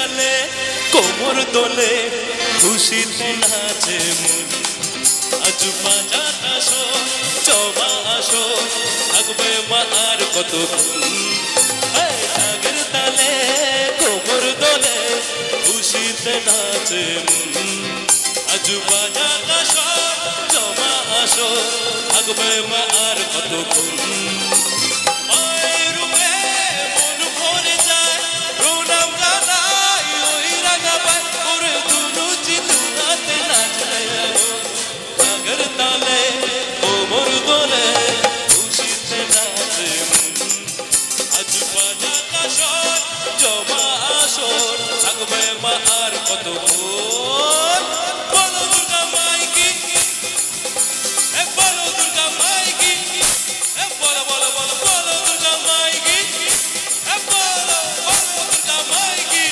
তালে কোমর দোলে খুশিতে নাচে মন আজ বাজার আসো জমা আসো থাকবে মা আর কতক্ষণ ঢাকের তালে কোমর দোলে খুশিতে নাচে মন আজ বাজার আসো জমা আসো থাকবে মা আর কতক্ষণ জমা আসর থাকবে মা আর কতক্ষণ বলো দুর্গা মাইকি বলো দুর্গা মাইকি বলো বলো বলো বলো দুর্গা মাইকি বলো বলো দুর্গা মাইকি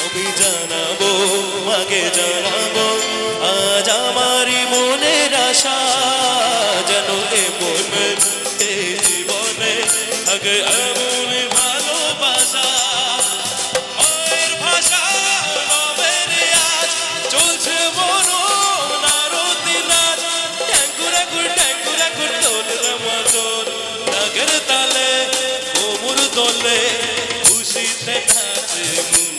আমি জানাবো আগে জানাবো আজ আমারই মনের আশা যেন এ মনে এই জীবনে আগে এমন ভালোবাসা মায়ের ভাষা নবের আজ চলছে মনো নারতি নাচ ট্যাঙ্কুর তোলের মতন রাগের তালে কোমর দোলে খুশিতে নাচে মন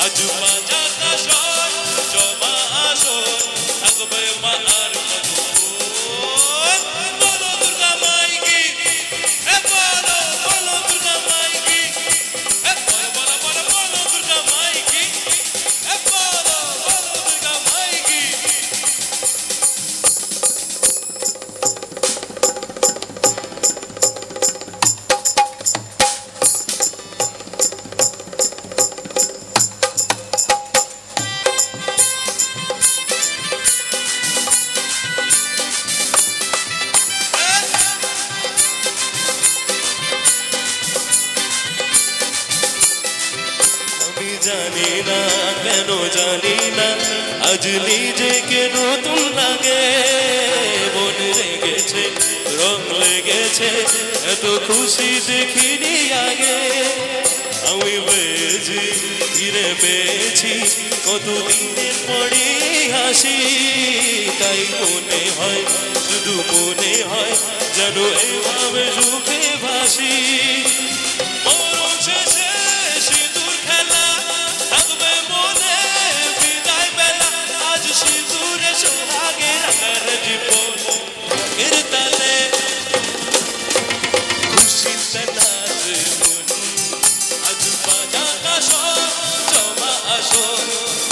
আজ বাজার আসর জমা আসর থাকবে মা আর কতক্ষণ বলো দুর্গা মাইকি বলো বলো দুর্গা মাইকি বলো বলো বলো বলো দুর্গা মাইকি বলো বলো দুর্গা মাইকি জানি না কেন জানি না আজ নিজেকে নতুন লাগে মন লেগেছে রং লেগেছে এত খুশি দেখিনি আগে আমি পেয়েছি ফিরে পেয়েছি কতদিনের পরে হাসি তাই মনে হয় শুধু মনে হয় যেন এভাবে সুখে ভাসি মরণ শেষে সিঁদুর খেলা থাকবে মনে বিদায় বেলা আজ সিঁদুরে সোহাগে রাখার জীবন এর তালে খুশিতে নাচে মন আজ বাজার আসো জমা আসো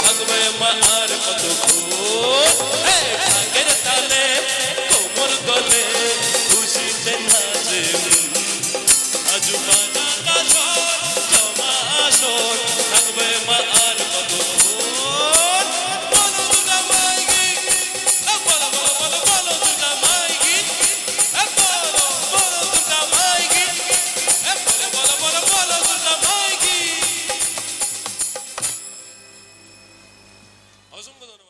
থাকবে মা আর কতক্ষণ ঢাকের তালে কোমর দোলে খুশিতে নাচে মন আজ বাজার আসো জমা আসো থাকবে মা আর কতক্ষণ বলো দুর্গা মাইকি বলো বলো বলো বলো দুর্গা মাইকি বলো বলো দুর্গা মাইকি বলো বলো বলো বলো দুর্গা মাইকি অসংখ্য ধন্যবাদ।